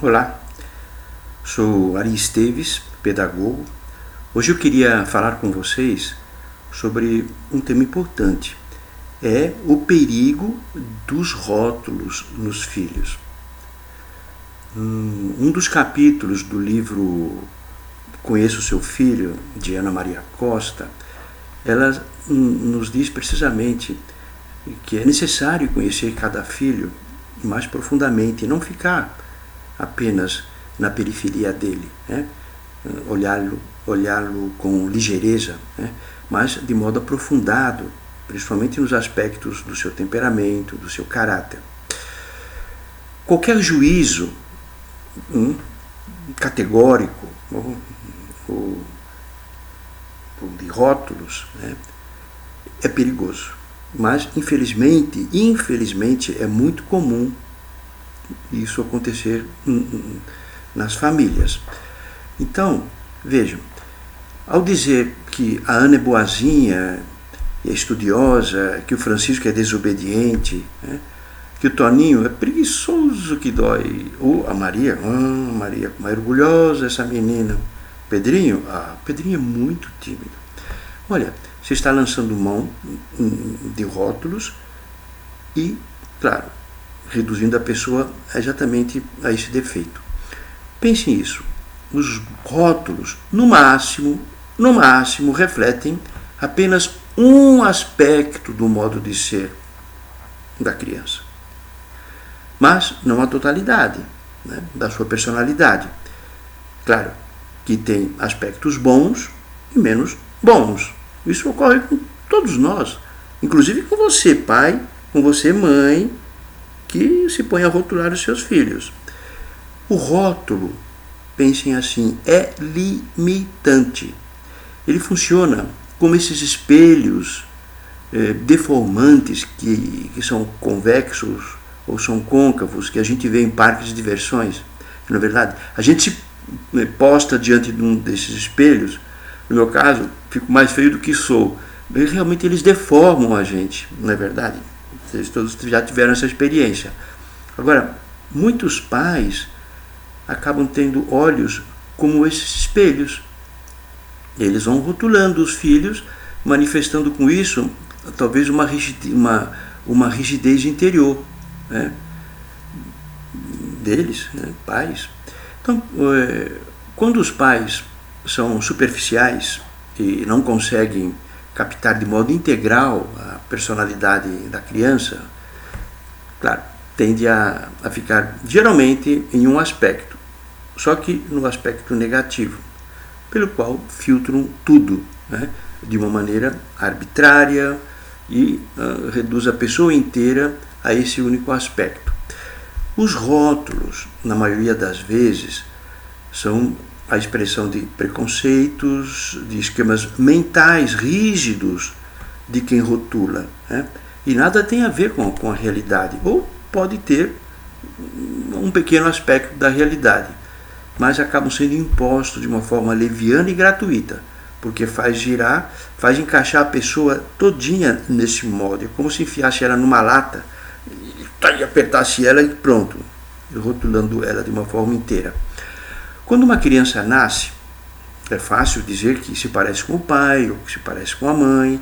Olá, sou Ari Esteves, pedagogo. Hoje eu queria falar com vocês sobre um tema importante. É o perigo dos rótulos nos filhos. Um dos capítulos do livro Conheça o Seu Filho, de Ana Maria Costa, ela nos diz precisamente que é necessário conhecer cada filho mais profundamente e não ficar apenas na periferia dele, né? olhá-lo com ligeireza, né? Mas de modo aprofundado, principalmente nos aspectos do seu temperamento, do seu caráter. Qualquer juízo categórico ou de rótulos, né, é perigoso. Mas, infelizmente, é muito comum isso acontecer nas famílias. Então, vejam, ao dizer que a Ana é boazinha, é estudiosa, que o Francisco é desobediente, né, que o Toninho é preguiçoso que dói, ou a Maria, como é orgulhosa essa menina. Pedrinho é muito tímido. Olha, você está lançando mão de rótulos e, claro, reduzindo a pessoa exatamente a esse defeito. Pense nisso. Os rótulos, no máximo, refletem apenas um aspecto do modo de ser da criança. Mas não a totalidade, né, da sua personalidade. Claro que tem aspectos bons e menos bons. Isso ocorre com todos nós, inclusive com você, pai, com você, mãe, que se põe a rotular os seus filhos. O rótulo, pensem assim, é limitante. Ele funciona como esses espelhos deformantes que são convexos ou são côncavos, que a gente vê em parques de diversões. Na verdade, a gente se posta diante de um desses espelhos. No meu caso, fico mais feio do que sou. Realmente eles deformam a gente, não é verdade? Vocês todos já tiveram essa experiência. Agora, muitos pais acabam tendo olhos como esses espelhos. Eles vão rotulando os filhos, manifestando com isso talvez uma rigidez interior, né, deles, né, pais. Então, quando os pais são superficiais e não conseguem captar de modo integral a personalidade da criança, claro, tende a ficar geralmente em um aspecto, só que no aspecto negativo, pelo qual filtram tudo, né, de uma maneira arbitrária e reduz a pessoa inteira a esse único aspecto. Os rótulos, na maioria das vezes, são a expressão de preconceitos, de esquemas mentais rígidos de quem rotula, né? E nada tem a ver com a realidade, ou pode ter um pequeno aspecto da realidade, mas acabam sendo impostos de uma forma leviana e gratuita, porque faz encaixar a pessoa todinha nesse modo. É como se enfiasse ela numa lata e apertasse ela e pronto, rotulando ela de uma forma inteira. Quando uma criança nasce, é fácil dizer que se parece com o pai ou que se parece com a mãe.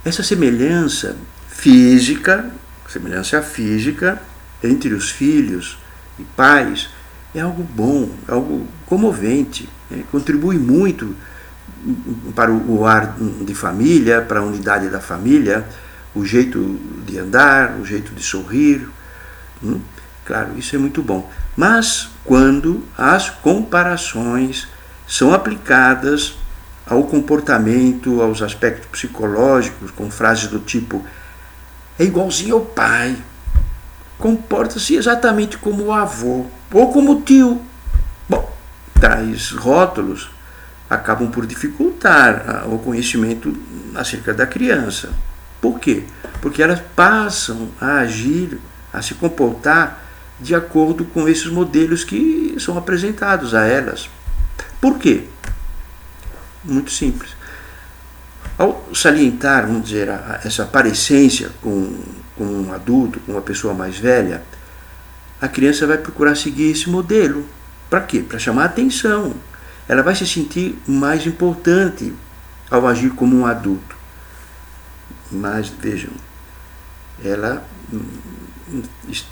Essa semelhança física entre os filhos e pais é algo bom, é algo comovente, né? Contribui muito para o ar de família, para a unidade da família, o jeito de andar, o jeito de sorrir. Claro, isso é muito bom. Mas quando as comparações são aplicadas ao comportamento, aos aspectos psicológicos, com frases do tipo: é igualzinho ao pai, comporta-se exatamente como o avô ou como o tio. Bom, tais rótulos acabam por dificultar o conhecimento acerca da criança. Por quê? Porque elas passam a agir, a se comportar de acordo com esses modelos que são apresentados a elas. Por quê? Muito simples. Ao salientar, vamos dizer, essa parecência com um adulto, com uma pessoa mais velha, a criança vai procurar seguir esse modelo. Para quê? Para chamar a atenção. Ela vai se sentir mais importante ao agir como um adulto. Mas, vejam, ela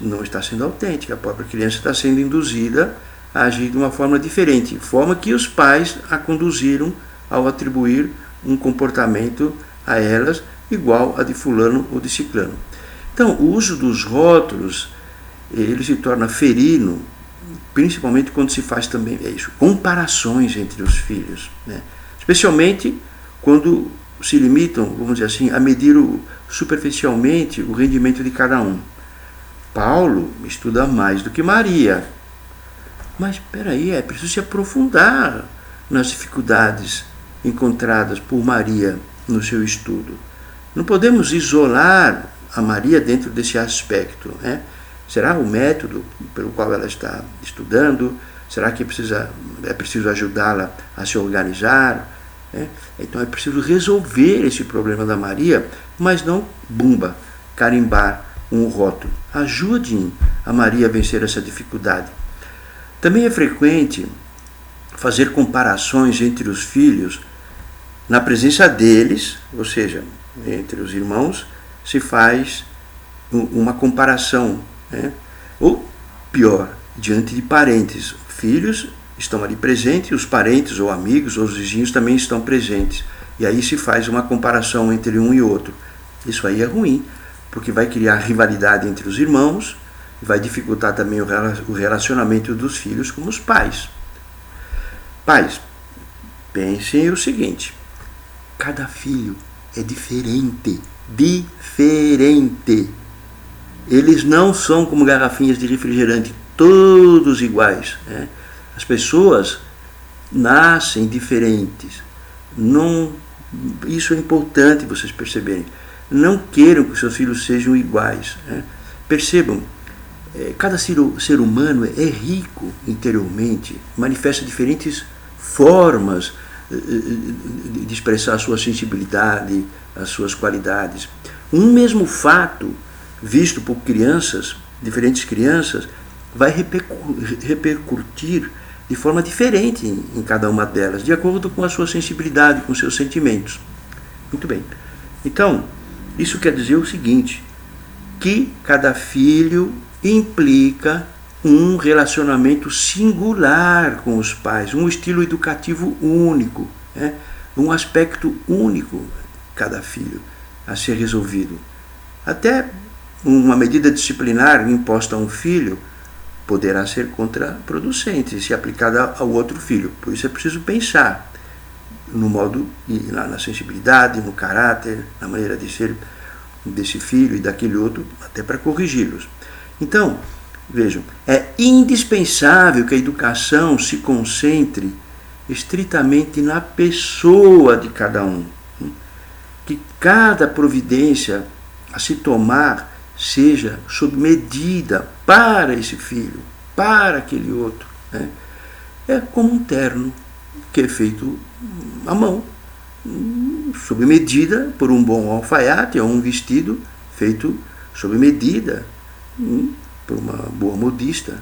não está sendo autêntica. A própria criança está sendo induzida a agir de uma forma diferente, forma que os pais a conduziram ao atribuir um comportamento a elas igual a de fulano ou de ciclano. Então, o uso dos rótulos, ele se torna ferino, principalmente quando se faz também comparações entre os filhos, né? Especialmente quando se limitam, vamos dizer assim, a medir superficialmente o rendimento de cada um. Paulo estuda mais do que Maria. Mas espera aí, é preciso se aprofundar nas dificuldades encontradas por Maria no seu estudo. Não podemos isolar a Maria dentro desse aspecto, né? Será o método pelo qual ela está estudando? Será que é preciso ajudá-la a se organizar? Então é preciso resolver esse problema da Maria, mas não, carimbar um rótulo. Ajudem a Maria a vencer essa dificuldade. Também é frequente fazer comparações entre os filhos na presença deles, ou seja, entre os irmãos, se faz uma comparação, né? Ou pior, diante de parentes. Filhos estão ali presentes, os parentes ou amigos ou os vizinhos também estão presentes. E aí se faz uma comparação entre um e outro. Isso aí é ruim, porque vai criar rivalidade entre os irmãos, vai dificultar também o relacionamento dos filhos com os pais. Pais, pensem o seguinte: cada filho é diferente. Diferente. Eles não são como garrafinhas de refrigerante, todos iguais, né? As pessoas nascem diferentes. Isso é importante vocês perceberem. Não queiram que seus filhos sejam iguais, né? Percebam, cada ser humano é rico interiormente, manifesta diferentes formas de expressar a sua sensibilidade, as suas qualidades. Um mesmo fato, visto por diferentes crianças, vai repercutir de forma diferente em cada uma delas, de acordo com a sua sensibilidade, com seus sentimentos. Muito bem. Então, isso quer dizer o seguinte, que cada filho implica um relacionamento singular com os pais, um estilo educativo único, né? Um aspecto único, cada filho, a ser resolvido. Até uma medida disciplinar imposta a um filho poderá ser contraproducente se aplicada ao outro filho. Por isso é preciso pensar no modo, na sensibilidade, no caráter, na maneira de ser desse filho e daquele outro, até para corrigi-los. Então, vejam, é indispensável que a educação se concentre estritamente na pessoa de cada um. Que cada providência a se tomar seja sob medida para esse filho, para aquele outro, né? É como um terno que é feito à mão, sob medida por um bom alfaiate, ou um vestido feito sob medida por uma boa modista.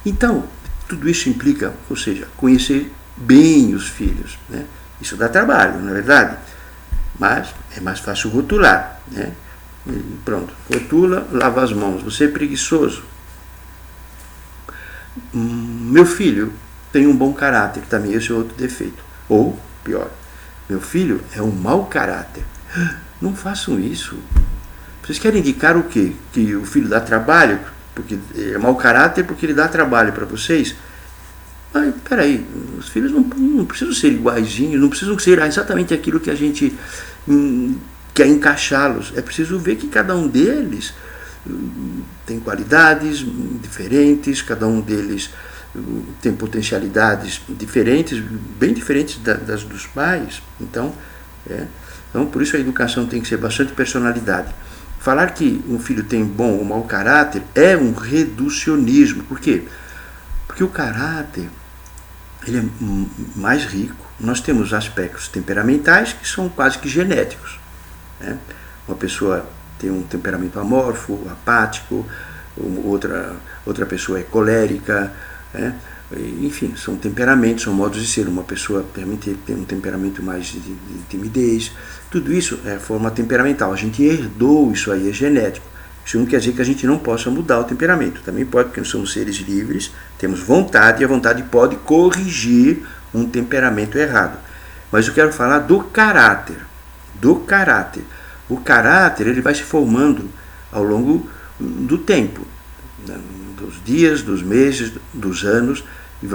Então, tudo isso implica, ou seja, conhecer bem os filhos, né? Isso dá trabalho, não é verdade? Mas é mais fácil rotular, né? Pronto, rotula, lava as mãos. Você é preguiçoso. Meu filho tem um bom caráter, também esse é outro defeito. Ou, pior, meu filho é um mau caráter. Não façam isso. Vocês querem indicar o quê? Que o filho dá trabalho? Porque é mau caráter porque ele dá trabalho para vocês? Mas, peraí, os filhos não precisam ser iguaizinhos, não precisam ser exatamente aquilo que a gente quer encaixá-los. É preciso ver que cada um deles tem qualidades diferentes, cada um deles tem potencialidades diferentes, bem diferentes das dos pais. Então, por isso a educação tem que ser bastante personalidade. Falar que um filho tem bom ou mau caráter é um reducionismo. Por quê? Porque o caráter ele é mais rico. Nós temos aspectos temperamentais que são quase que genéticos, né? Uma pessoa tem um temperamento amorfo, apático, outra pessoa é colérica, né? Enfim, são temperamentos, são modos de ser. Uma pessoa também tem um temperamento mais de timidez. Tudo isso é forma temperamental. A gente herdou isso aí, é genético. Isso não quer dizer que a gente não possa mudar o temperamento. Também pode, porque nós somos seres livres, temos vontade, e a vontade pode corrigir um temperamento errado. Mas eu quero falar do caráter. Do caráter. O caráter, ele vai se formando ao longo do tempo, dos dias, dos meses, dos anos.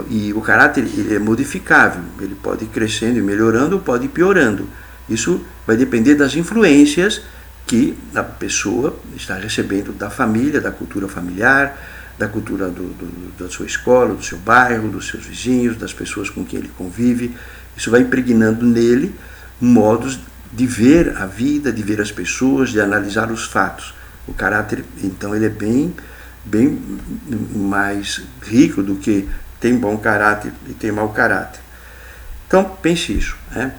E o caráter, ele é modificável. Ele pode ir crescendo e melhorando, ou pode ir piorando. Isso vai depender das influências que a pessoa está recebendo da família, da cultura familiar, da cultura da sua escola, do seu bairro, dos seus vizinhos, das pessoas com quem ele convive. Isso vai impregnando nele modos de ver a vida, de ver as pessoas, de analisar os fatos. O caráter, então, ele é bem mais rico do que tem bom caráter e tem mau caráter. Então, pense isso, né?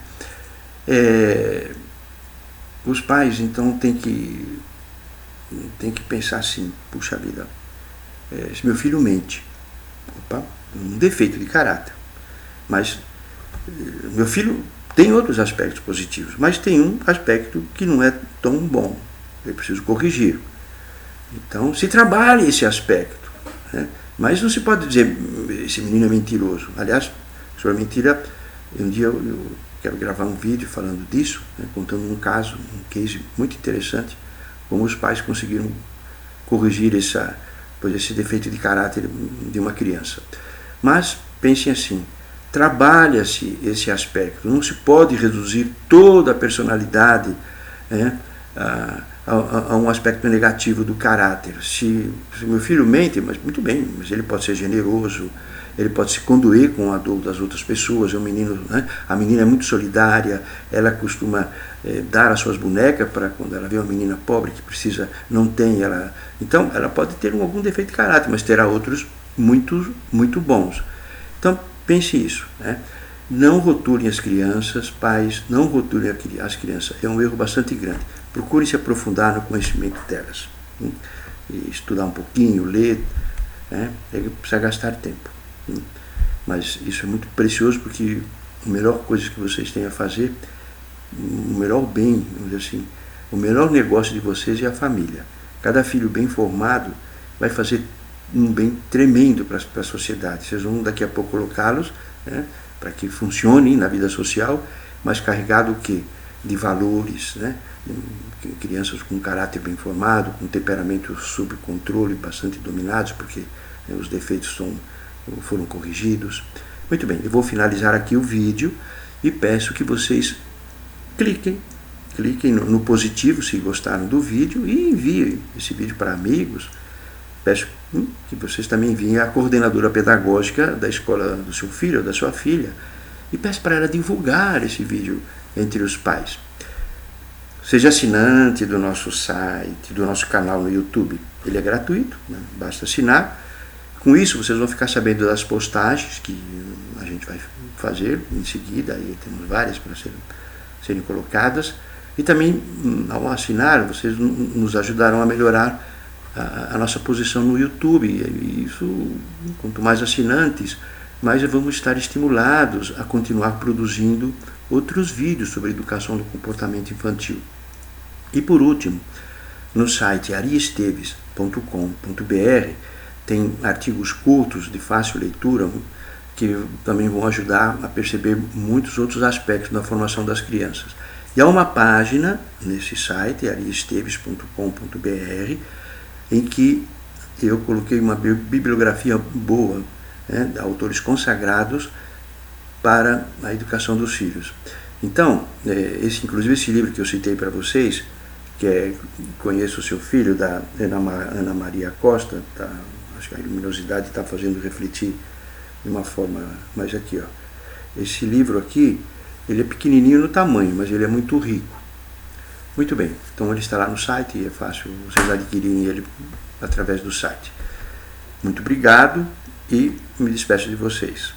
Os pais, então, têm que pensar assim: puxa vida, se meu filho mente, opa, um defeito de caráter, mas meu filho tem outros aspectos positivos, mas tem um aspecto que não é tão bom, eu preciso corrigir. Então, se trabalhe esse aspecto, né? Mas não se pode dizer, esse menino é mentiroso. Aliás, sobre a mentira, um dia eu quero gravar um vídeo falando disso, né, contando um caso, um case muito interessante, como os pais conseguiram corrigir esse defeito de caráter de uma criança. Mas pensem assim: trabalha-se esse aspecto. Não se pode reduzir toda a personalidade, né, a um aspecto negativo do caráter. Se meu filho mente, mas muito bem, mas ele pode ser generoso, ele pode se condoer com a dor das outras pessoas. O menino, né, a menina é muito solidária, ela costuma dar as suas bonecas para quando ela vê uma menina pobre que precisa, não tem, então ela pode ter algum defeito de caráter, mas terá outros muito bons. Então pense isso, né? Não rotulem as crianças, pais, não rotulem as crianças. É um erro bastante grande. Procure se aprofundar no conhecimento delas, né? E estudar um pouquinho, ler, né? Precisa gastar tempo, né? Mas isso é muito precioso, porque a melhor coisa que vocês têm a fazer, o melhor bem, vamos dizer assim, o melhor negócio de vocês é a família. Cada filho bem formado vai fazer um bem tremendo para a sociedade. Vocês vão daqui a pouco colocá-los, né, para que funcionem na vida social, mas carregado o quê? De valores, né? Crianças com caráter bem formado, com temperamento sob controle, bastante dominados, porque, né, os defeitos foram corrigidos. Muito bem, eu vou finalizar aqui o vídeo e peço que vocês cliquem no positivo se gostaram do vídeo e enviem esse vídeo para amigos. Peço que vocês também enviem a coordenadora pedagógica da escola do seu filho ou da sua filha e peço para ela divulgar esse vídeo entre os pais. Seja assinante do nosso site, do nosso canal no YouTube. Ele é gratuito, né? Basta assinar. Com isso vocês vão ficar sabendo das postagens que a gente vai fazer em seguida. Aí temos várias para serem colocadas. E também, ao assinar, vocês nos ajudarão a melhorar a nossa posição no YouTube. E isso, quanto mais assinantes, mais vamos estar estimulados a continuar produzindo outros vídeos sobre educação do comportamento infantil. E por último, no site ariesteves.com.br tem artigos curtos de fácil leitura que também vão ajudar a perceber muitos outros aspectos da formação das crianças. E há uma página nesse site, ariesteves.com.br, em que eu coloquei uma bibliografia boa, né, de autores consagrados para a educação dos filhos. Então, inclusive esse livro que eu citei para vocês, que é Conheça o Seu Filho, da Ana Maria Costa, acho que a luminosidade está fazendo refletir de uma forma, mas aqui, ó, esse livro aqui, ele é pequenininho no tamanho, mas ele é muito rico. Muito bem, então ele está lá no site e é fácil vocês adquirirem ele através do site. Muito obrigado e me despeço de vocês.